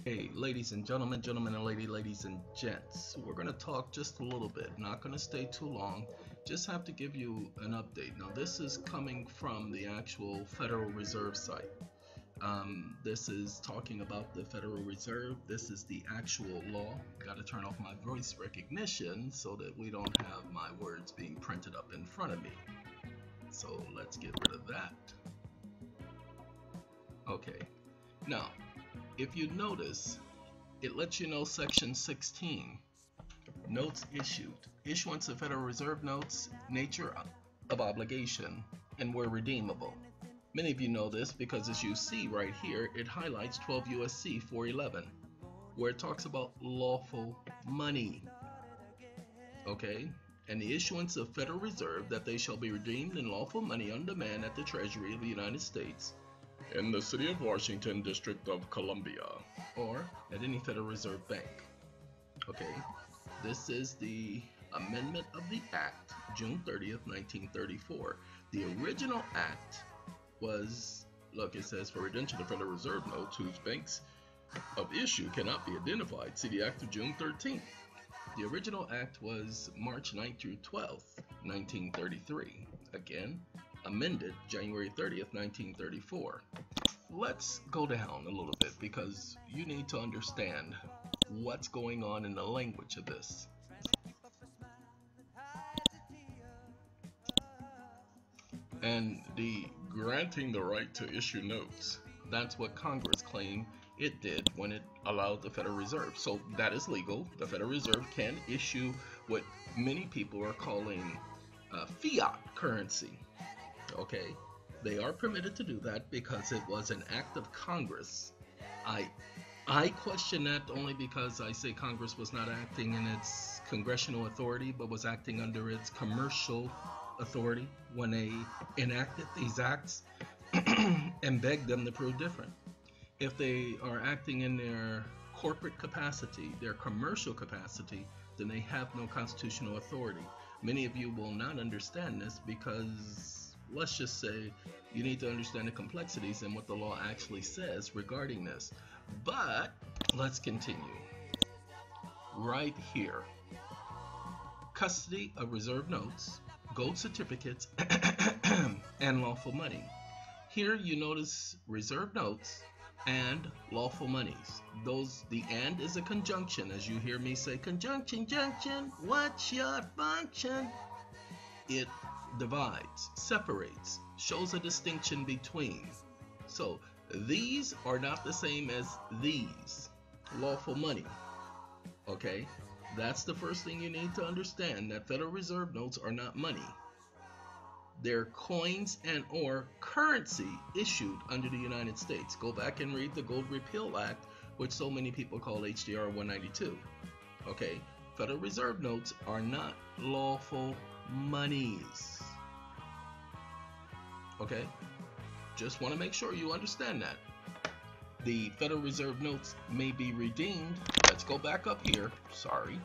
Hey, ladies and gentlemen, gentlemen and ladies and gents, we're going to talk just a little bit, not going to stay too long, just have to give you an update. Now, this is coming from the actual Federal Reserve site. This is talking about the Federal Reserve. This is the actual law. Got to turn off my voice recognition so that we don't have my words being printed up in front of me. So let's get rid of that. Okay, now if you notice, it lets you know section 16, notes issued, issuance of Federal Reserve notes, nature of obligation, and were redeemable. Many of you know this because, as you see right here, it highlights 12 USC 411, where it talks about lawful money. Okay, and the issuance of Federal Reserve, that they shall be redeemed in lawful money on demand at the Treasury of the United States in the City of Washington, District of Columbia, or at any Federal Reserve Bank. Okay, this is the amendment of the Act, June 30th, 1934. The original Act was, look, it says, for redemption of Federal Reserve notes whose banks of issue cannot be identified. See the Act of June 13th. The original Act was March 9th through 12th, 1933. Again, amended January 30th, 1934. Let's go down a little bit because you need to understand what's going on in the language of this. And the granting the right to issue notes, that's what Congress claimed it did when it allowed the Federal Reserve. So that is legal. The Federal Reserve can issue what many people are calling fiat currency. Okay, they are permitted to do that because it was an act of Congress. I question that only because I say Congress was not acting in its congressional authority, but was acting under its commercial authority when they enacted these acts and begged them to prove different. If they are acting in their corporate capacity, their commercial capacity, then they have no constitutional authority. Many of you will not understand this because, let's just say, you need to understand the complexities and what the law actually says regarding this. But let's continue. Right here, custody of reserve notes, gold certificates, and lawful money. Here you notice reserve notes and lawful monies. The and is a conjunction, as you hear me say, conjunction, junction, what's your function? It divides, separates, shows a distinction between. So these are not the same as these, lawful money. Okay, that's the first thing you need to understand, that Federal Reserve notes are not money. They're coins and or currency issued under the United States. Go back and read the Gold Repeal Act, which so many people call HJR 192. Okay, Federal Reserve notes are not lawful monies. Okay, just want to make sure you understand that. The Federal Reserve notes may be redeemed. Let's go back up here. Sorry.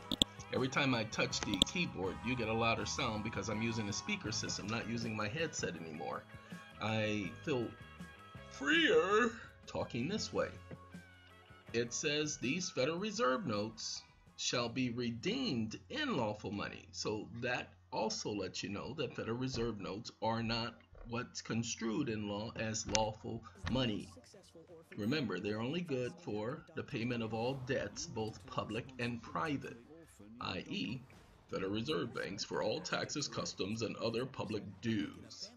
Every time I touch the keyboard, you get a louder sound because I'm using a speaker system, not using my headset anymore. I feel freer talking this way. It says these Federal Reserve notes shall be redeemed in lawful money. So that also lets you know that Federal Reserve notes are not what's construed in law as lawful money. Remember, they're only good for the payment of all debts, both public and private, i.e., Federal Reserve banks for all taxes, customs, and other public dues.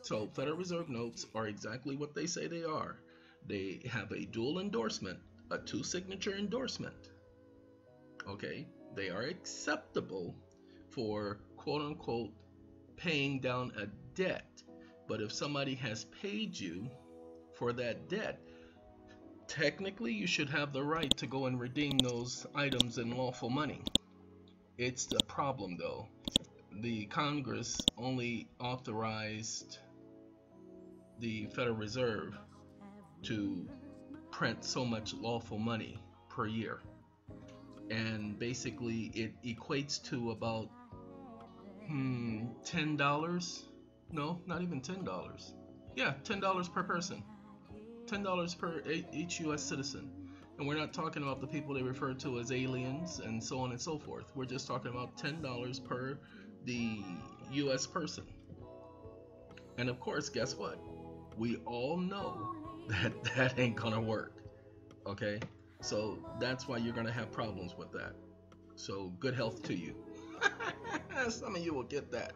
So Federal Reserve notes are exactly what they say they are. They have a dual endorsement, a two-signature endorsement. Okay, they are acceptable for quote-unquote paying down a debt. But if somebody has paid you for that debt, technically you should have the right to go and redeem those items in lawful money. It's the problem though. The Congress only authorized the Federal Reserve to print so much lawful money per year. And basically it equates to about $10. No, not even $10. Yeah, $10 per person. $10 per each U.S. citizen. And we're not talking about the people they refer to as aliens and so on and so forth. We're just talking about $10 per the U.S. person. And of course, guess what? We all know that that ain't gonna work. Okay? So that's why you're gonna have problems with that. So good health to you. Some of you will get that.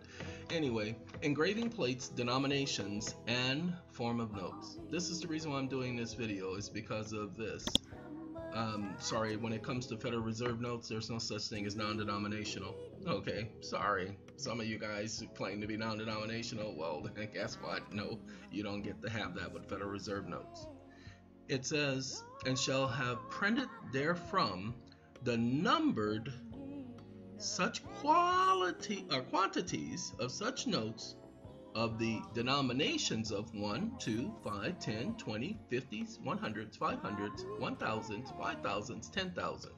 Anyway, engraving plates, denominations, and form of notes. This is the reason why I'm doing this video, is because of this. Sorry, when it comes to Federal Reserve notes, there's no such thing as non-denominational. Okay, sorry. Some of you guys claim to be non-denominational. Well, guess what? No, you don't get to have that with Federal Reserve notes. It says, and shall have printed therefrom the numbered such quantities of such notes of the denominations of 1, 2, 5, 10, 20, 50s, 100s, 500s, 1000s, 5000s, 10,000,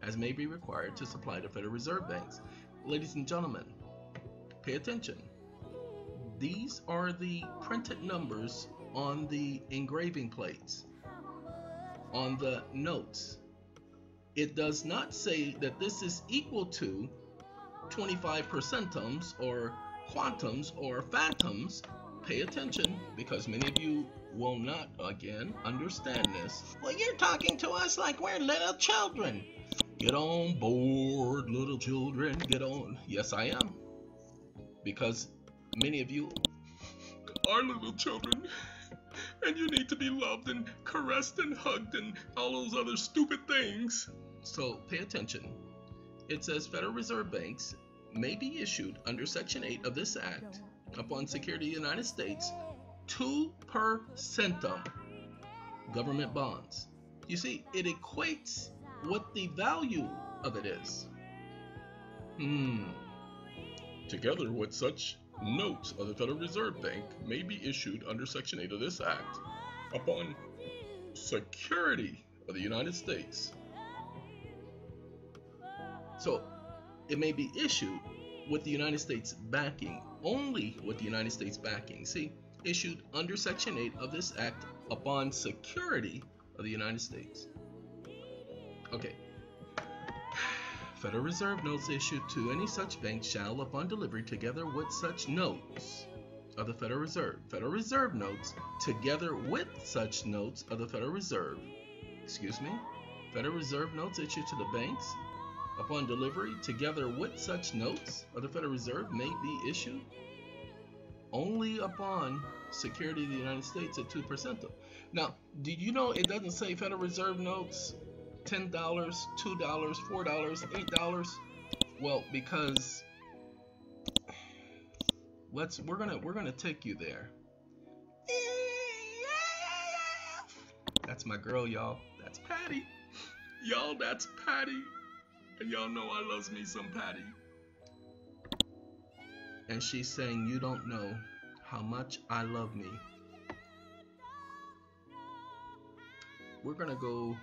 as may be required to supply the Federal Reserve banks. Ladies and gentlemen, pay attention. These are the printed numbers on the engraving plates, on the notes. It does not say that this is equal to 25 percentums or quantums or phantoms. Pay attention, because many of you will not, again, understand this. Well, you're talking to us like we're little children. Get on board, little children, get on. Yes, I am. Because many of you are little children. And you need to be loved and caressed and hugged and all those other stupid things. So pay attention. It says Federal Reserve banks may be issued under Section 8 of this Act upon security of the United States 2 per centum government bonds. You see, it equates what the value of it is. Together with such notes of the Federal Reserve Bank may be issued under Section 8 of this Act upon security of the United States. So it may be issued with the United States backing, only with the United States backing. See, issued under Section 8 of this Act upon security of the United States. Okay. Federal Reserve notes issued to any such bank shall, upon delivery, together with such notes of the Federal Reserve notes, together with such notes of the Federal Reserve notes issued to the banks, upon delivery, together with such notes of the Federal Reserve, may be issued only upon security of the United States at 2%. Now, did you know it doesn't say Federal Reserve notes $10, $2, $4, $8? Well, because we're gonna take you there. That's my girl, y'all. That's Patty. Y'all, that's Patty. And y'all know I loves me some Patty. And she's saying, you don't know how much I love me. We're gonna go,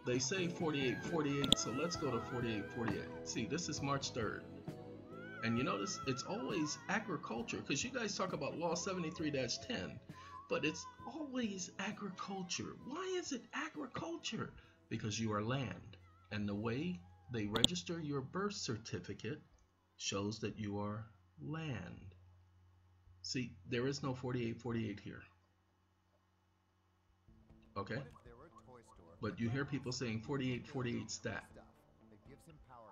they say 48-48, so let's go to 48-48. See, this is March 3rd. And you notice it's always agriculture, because you guys talk about Law 73-10, but it's always agriculture. Why is it agriculture? Because you are land. And the way they register your birth certificate shows that you are land. See, there is no 48-48 here. Okay? But you hear people saying 48-48 stat.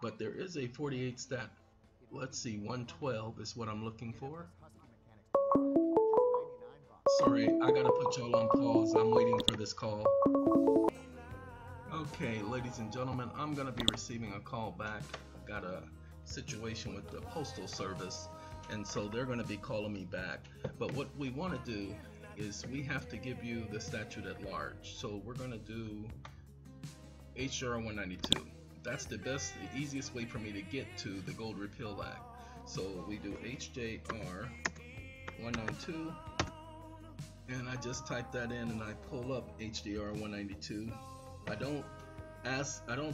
But there is a 48 stat. Let's see, 112 is what I'm looking for. Sorry, I gotta put y'all on pause. I'm waiting for this call. Okay, ladies and gentlemen, I'm gonna be receiving a call back. I've got a situation with the Postal Service, and so they're gonna be calling me back. But what we wanna do is we have to give you the statute at large. So we're gonna do HJR 192. That's the best, the easiest way for me to get to the Gold Repeal Act. So we do HJR 192, and I just type that in and I pull up HJR 192. I don't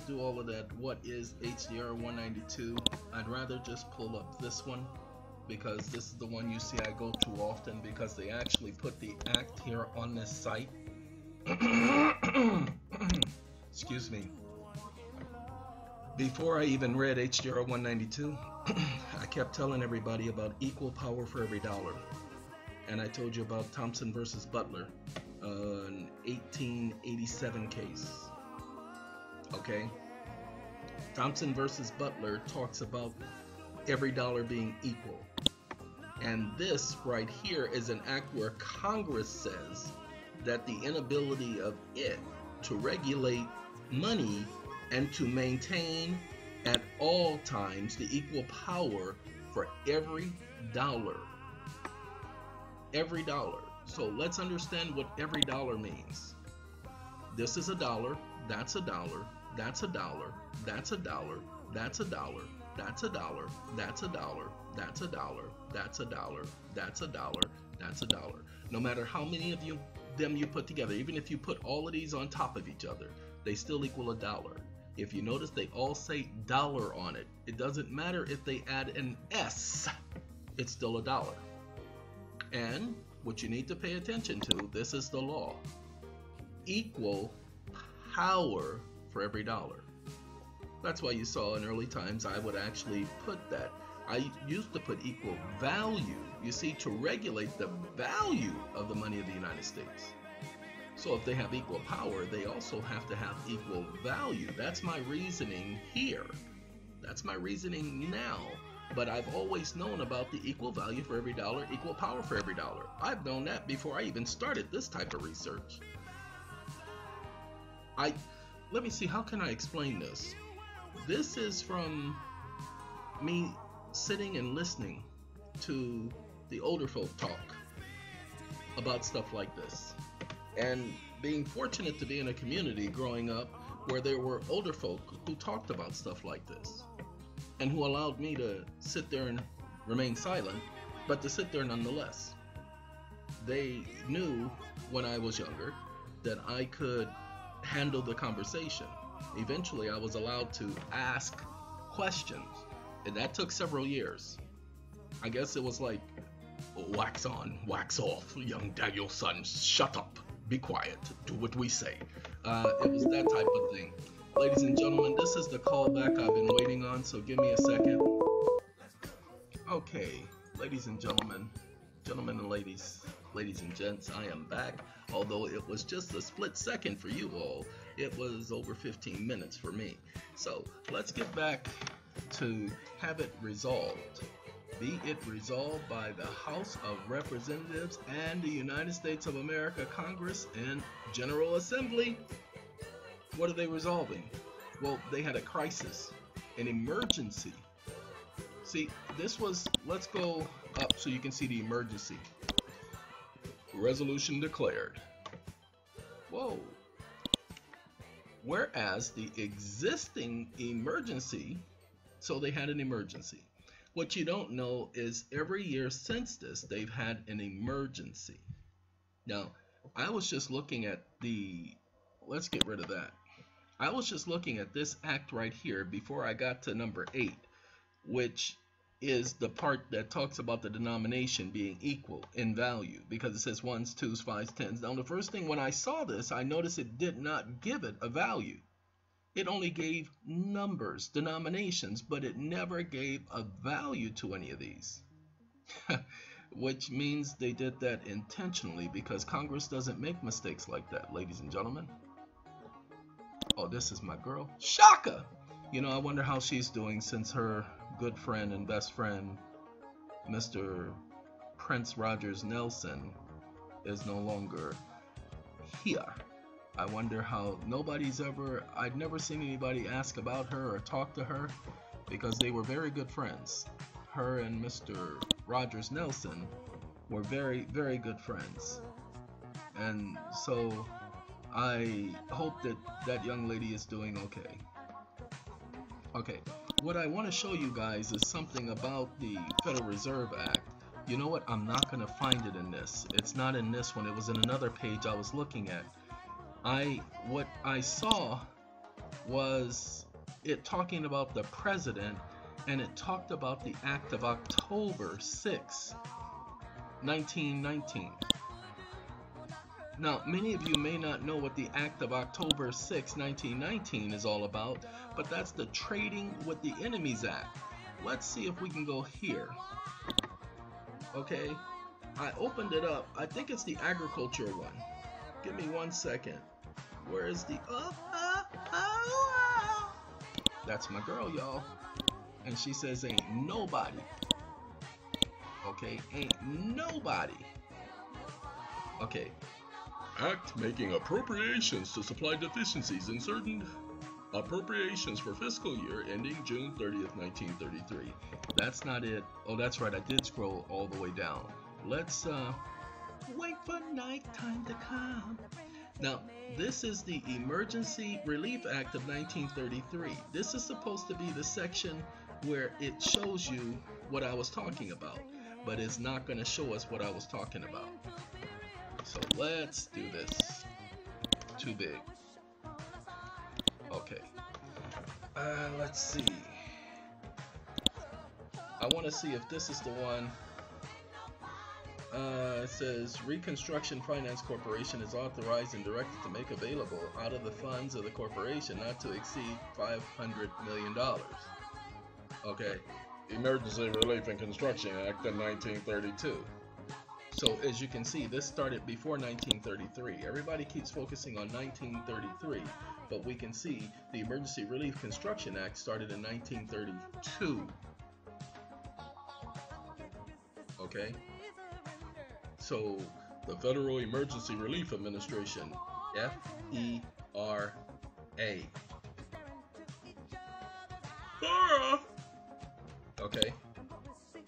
do all of that. What is HJR 192? I'd rather just pull up this one, because this is the one you see I go to often because they actually put the act here on this site. Excuse me. Before I even read HJR 192, I kept telling everybody about equal power for every dollar. And I told you about Thompson versus Butler, an 1887 case. Okay? Thompson versus Butler talks about every dollar being equal. And this right here is an act where Congress says that the inability of it to regulate money and to maintain at all times the equal power for every dollar. Every dollar. So let's understand what every dollar means. This is a dollar, that's a dollar, that's a dollar, that's a dollar, that's a dollar, that's a dollar, that's a dollar, that's a dollar, that's a dollar, that's a dollar, that's a dollar. No matter how many of them you put together, even if you put all of these on top of each other, they still equal a dollar. If you notice, they all say dollar on it. It doesn't matter if they add an S, it's still a dollar. And what you need to pay attention to, this is the law. Equal power for every dollar. That's why you saw in early times I would actually put that. I used to put equal value, you see, to regulate the value of the money of the United States. So if they have equal power, they also have to have equal value. That's my reasoning here. That's my reasoning now. But I've always known about the equal value for every dollar, equal power for every dollar. I've known that before I even started this type of research. Let me see, how can I explain this? This is from me sitting and listening to the older folk talk about stuff like this. And being fortunate to be in a community growing up where there were older folk who talked about stuff like this, and who allowed me to sit there and remain silent, but to sit there nonetheless. They knew when I was younger that I could handle the conversation. Eventually I was allowed to ask questions, and that took several years. I guess it was like, wax on, wax off, young Daniel's son, shut up, be quiet, do what we say. It was that type of thing. Ladies and gentlemen, this is the callback I've been waiting on, so give me a second. Okay, ladies and gentlemen and ladies and gents, I am back. Although it was just a split second for you all, it was over 15 minutes for me. So let's get back to have it resolved. Be it resolved by the House of Representatives and the United States of America Congress and General Assembly. What are they resolving? Well, they had a crisis, an emergency. See, this was, let's go up so you can see the emergency. Resolution declared. Whoa. Whereas the existing emergency, so they had an emergency. What you don't know is every year since this, they've had an emergency. Now, I was just looking at let's get rid of that. I was just looking at this act right here before I got to number 8, which is the part that talks about the denomination being equal in value, because it says ones, twos, fives, tens. Now, the first thing when I saw this, I noticed it did not give it a value. It only gave numbers, denominations, but it never gave a value to any of these. Which means they did that intentionally, because Congress doesn't make mistakes like that, ladies and gentlemen. Oh, this is my girl, Shaka. You know, I wonder how she's doing since her good friend and best friend, Mr. Prince Rogers Nelson, is no longer here. I wonder how I'd never seen anybody ask about her or talk to her, because they were very good friends. Her and Mr. Rogers Nelson were very, very good friends. And so I hope that that young lady is doing okay. Okay, what I want to show you guys is something about the Federal Reserve Act. You know what? I'm not going to find it in this. It's not in this one. It was in another page I was looking at. What I saw was it talking about the president and it talked about the act of October 6, 1919. Now, many of you may not know what the act of October 6, 1919 is all about, but that's the Trading with the Enemies Act. Let's see if we can go here. Okay, I opened it up. I think it's the agriculture one. Give me 1 second. Where is the... That's my girl, y'all. And she says, ain't nobody. Okay, ain't nobody. Okay. Act making appropriations to supply deficiencies in certain appropriations for fiscal year ending June 30th, 1933. That's not it. Oh, that's right. I did scroll all the way down. Let's wait for nighttime to come. Now, this is the Emergency Relief Act of 1933. This is supposed to be the section where it shows you what I was talking about, but it's not going to show us what I was talking about. So let's do this. Too big. Okay. Let's see. I want to see if this is the one. It says Reconstruction Finance Corporation is authorized and directed to make available out of the funds of the corporation not to exceed $500 million. Okay. Emergency Relief and Construction Act of 1932. So as you can see, this started before 1933. Everybody keeps focusing on 1933, but we can see the Emergency Relief Construction Act started in 1932. Okay? So the Federal Emergency Relief Administration, FERA. Okay?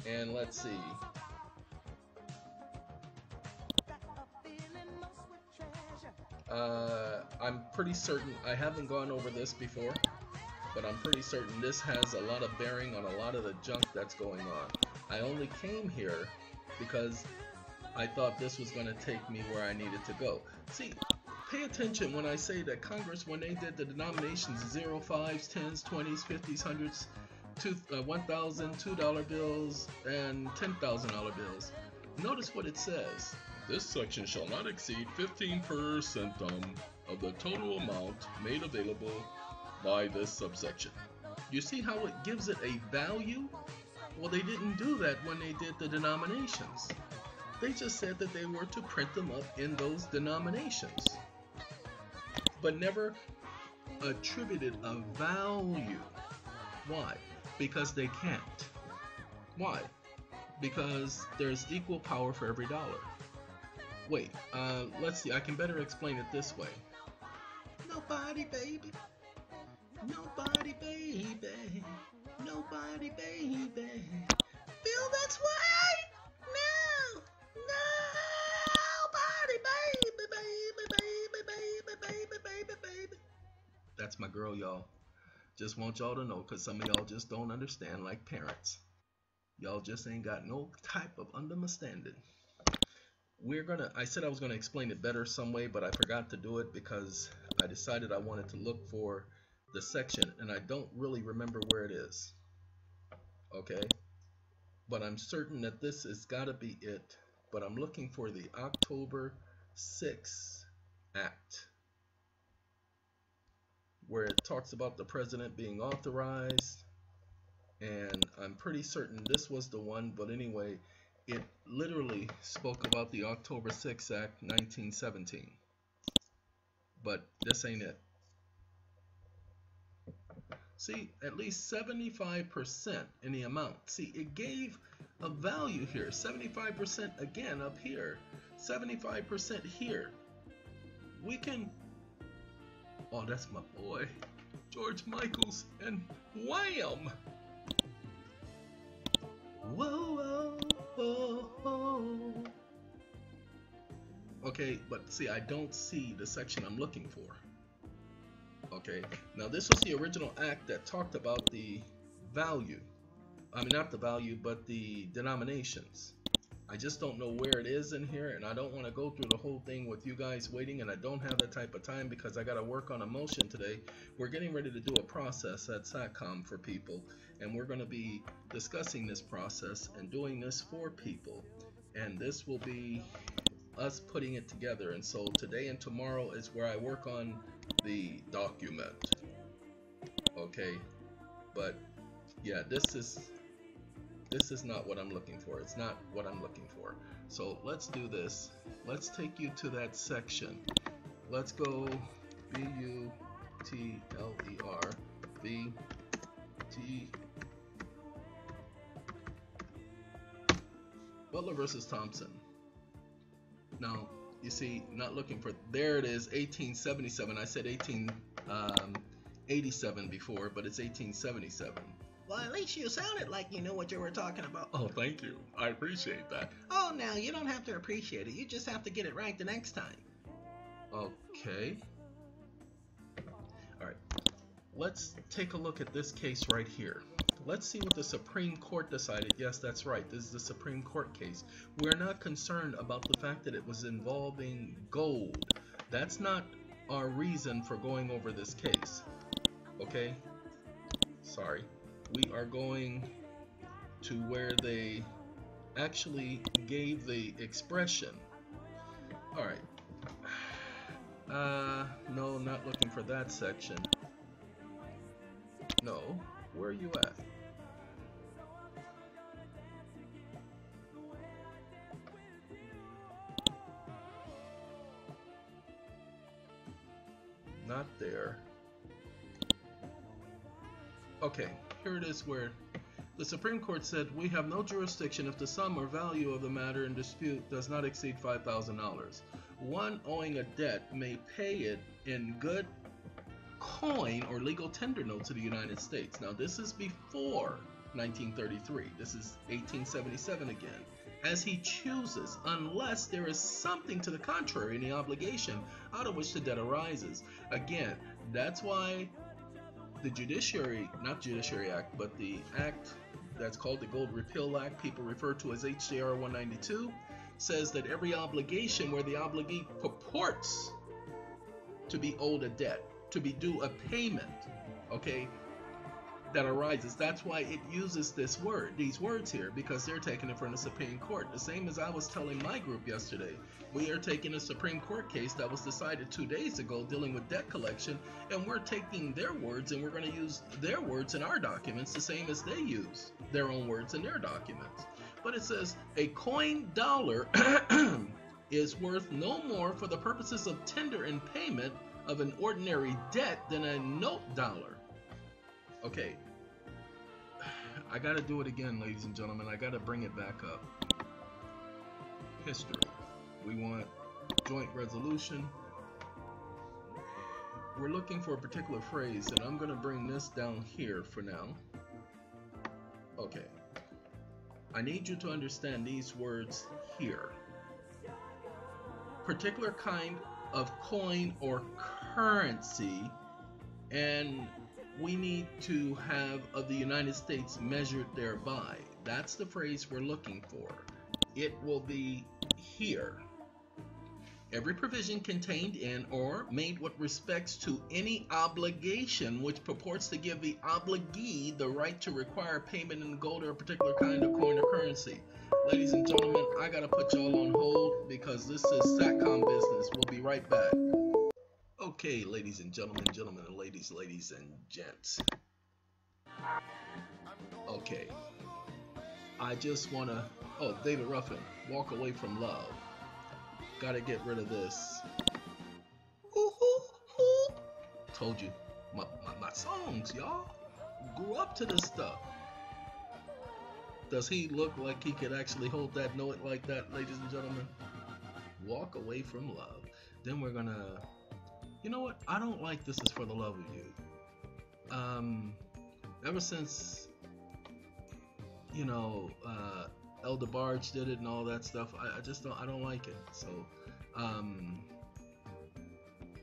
And let's see. I'm pretty certain, I haven't gone over this before, but I'm pretty certain this has a lot of bearing on a lot of the junk that's going on. I only came here because I thought this was going to take me where I needed to go. See, pay attention when I say that Congress, when they did the denominations 0, 5s, 10s, 20s, 50s, 100s, 1,000, $2 bills, and $10,000 bills, notice what it says. This section shall not exceed 15% of the total amount made available by this subsection. You see how it gives it a value? Well, they didn't do that when they did the denominations. They just said that they were to print them up in those denominations, but never attributed a value. Why? Because they can't. Why? Because there's equal power for every dollar. Wait, let's see, I can better explain it this way. Nobody, baby. Nobody, baby. Nobody, baby. Feel that's right. No. Nobody, baby. That's my girl, y'all. Just want y'all to know, because some of y'all just don't understand like parents. Y'all just ain't got no type of understanding. I said I was gonna explain it better some way, but I forgot to do it because I decided I wanted to look for the section and I don't really remember where it is. Okay, but I'm certain that this has got to be it. But I'm looking for the October 6th Act, where it talks about the president being authorized, and I'm pretty certain this was the one, but anyway, it literally spoke about the October 6th Act 1917, but this ain't it. See, at least 75% in the amount. See, it gave a value here, 75% again up here, 75% here. We can, oh, that's my boy, George Michaels, and wham! Whoa, whoa, whoa, whoa. Okay, but see, I don't see the section I'm looking for. Okay, now this was the original act that talked about the value. I mean, not the value, but the denominations. I just don't know where it is in here, and I don't want to go through the whole thing with you guys waiting, and I don't have that type of time because I got to work on a motion today. We're getting ready to do a process at SATCOM for people, and we're going to be discussing this process and doing this for people, and this will be us putting it together. And so today and tomorrow is where I work on the document, okay? But yeah, this is not what I'm looking for. It's not what I'm looking for. So let's do this. Let's take you to that section. Let's go BUTLER Butler versus Thompson. Now you see, not looking for, there it is, 1877. I said 1887 before, but it's 1877. Well, at least you sounded like you knew what you were talking about. Oh, thank you. I appreciate that. Oh, now, you don't have to appreciate it. You just have to get it right the next time. Okay. Alright. Let's take a look at this case right here. Let's see what the Supreme Court decided. Yes, that's right. This is the Supreme Court case. We're not concerned about the fact that it was involving gold. That's not our reason for going over this case. Okay? Sorry. We are going to where they actually gave the expression. Alright. No, not looking for that section. No, where are you at? Not there. Okay, here it is where the Supreme Court said, we have no jurisdiction if the sum or value of the matter in dispute does not exceed $5,000. One owing a debt may pay it in good coin or legal tender notes of the United States. Now this is before 1933. This is 1877 again. As he chooses, unless there is something to the contrary in the obligation out of which the debt arises. Again, that's why the not Judiciary Act, but the act that's called the Gold Repeal Act, people refer to as HJR 192, says that every obligation where the obligee purports to be owed a debt, to be due a payment, okay, that arises. That's why it uses these words here, because they're taking it from the Supreme Court. The same as I was telling my group yesterday. We are taking a Supreme Court case that was decided 2 days ago dealing with debt collection, and we're taking their words and we're going to use their words in our documents the same as they use their own words in their documents. But it says a coin dollar is worth no more for the purposes of tender and payment of an ordinary debt than a note dollar. Okay, I gotta do it again, ladies and gentlemen. I gotta bring it back up. History. We want joint resolution. We're looking for a particular phrase, and I'm gonna bring this down here for now. Okay. I need you to understand these words here. Particular kind of coin or currency, and we need to have of the United States measured thereby. That's the phrase we're looking for. It will be here. Every provision contained in or made with respects to any obligation which purports to give the obligee the right to require payment in gold or a particular kind of coin or currency. Ladies and gentlemen, I gotta put y'all on hold because this is SATCOM business. We'll be right back. Okay, ladies and gentlemen, and ladies and gents. Okay. I just wanna, oh, David Ruffin, walk away from love. Gotta get rid of this. Told you, my songs, y'all. Grew up to this stuff. Does he look like he could actually hold that note like that, ladies and gentlemen? Walk away from love. Then we're gonna, you know what? I don't like This Is For the Love of You. Ever since, you know, Elder Barge did it and all that stuff, I just don't, I don't like it. So,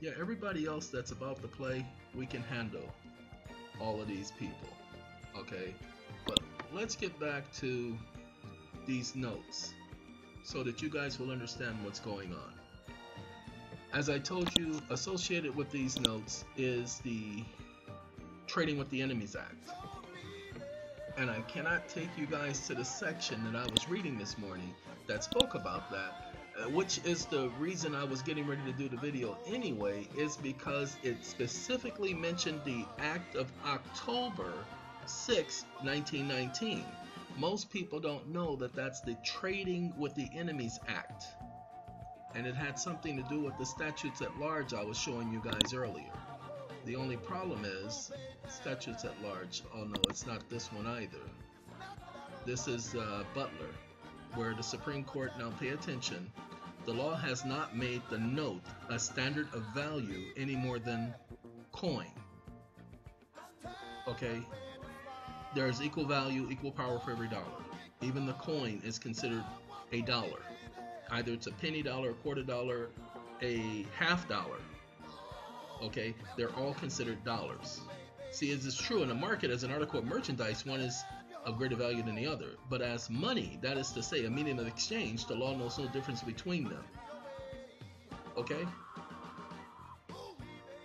yeah, everybody else that's about to play, we can handle all of these people, okay? But let's get back to these notes. so that you guys will understand what's going on. As I told you, associated with these notes is the Trading with the Enemies Act. And I cannot take you guys to the section that I was reading this morning that spoke about that, which is the reason I was getting ready to do the video anyway, is because it specifically mentioned the Act of October 6, 1919. Most people don't know that that's the Trading with the Enemies Act. And it had something to do with the statutes at large I was showing you guys earlier. The only problem is, statutes at large, oh no, it's not this one either. This is Butler, where the Supreme Court, now pay attention, the law has not made the note a standard of value any more than coin. Okay? There's equal value, equal power for every dollar. Even the coin is considered a dollar. Either it's a penny dollar, a quarter dollar, a half dollar. Okay, they're all considered dollars. See, as is true in the market, as an article of merchandise, one is of greater value than the other. But as money, that is to say, a medium of exchange, the law knows no difference between them. Okay?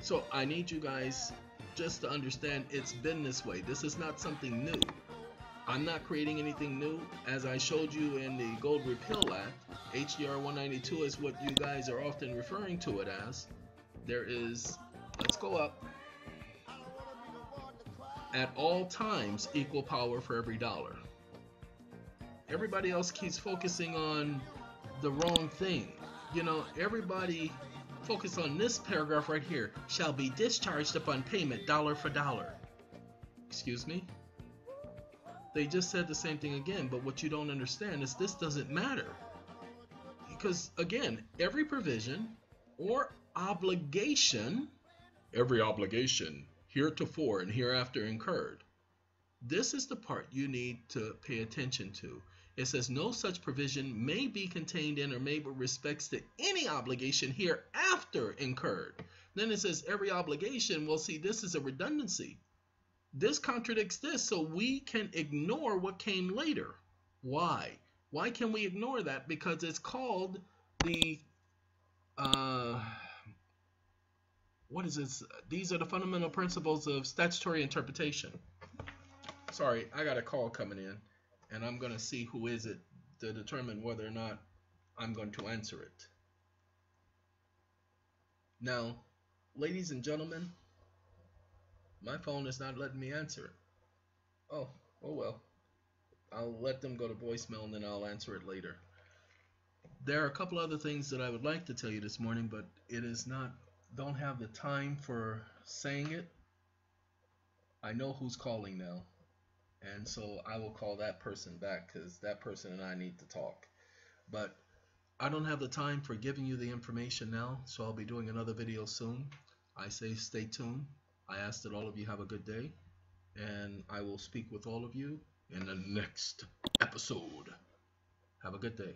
So I need you guys just to understand it's been this way. This is not something new. I'm not creating anything new. As I showed you in the Gold Repeal Act, HJR 192 is what you guys are often referring to it as. There is, let's go up, at all times equal power for every dollar. Everybody else keeps focusing on the wrong thing. You know, everybody focus on this paragraph right here, shall be discharged upon payment dollar for dollar. Excuse me? They just said the same thing again, but what you don't understand is this doesn't matter. Because again, every provision or obligation, every obligation heretofore and hereafter incurred. This is the part you need to pay attention to. It says no such provision may be contained in or made with respects to any obligation hereafter incurred. Then it says every obligation. Well, see, this is a redundancy. This contradicts this, so we can ignore what came later. Why? Why can we ignore that? Because it's called the what is this? These are the fundamental principles of statutory interpretation. Sorry, I got a call coming in, and I'm going to see who is it to determine whether or not I'm going to answer it. Now, ladies and gentlemen, my phone is not letting me answer it. Oh well. I'll let them go to voicemail and then I'll answer it later. There are a couple other things that I would like to tell you this morning, but it is not, don't have the time for saying it. I know who's calling now, and so I will call that person back because that person and I need to talk. But I don't have the time for giving you the information now, so I'll be doing another video soon. I say stay tuned. I ask that all of you have a good day, and I will speak with all of you in the next episode. Have a good day.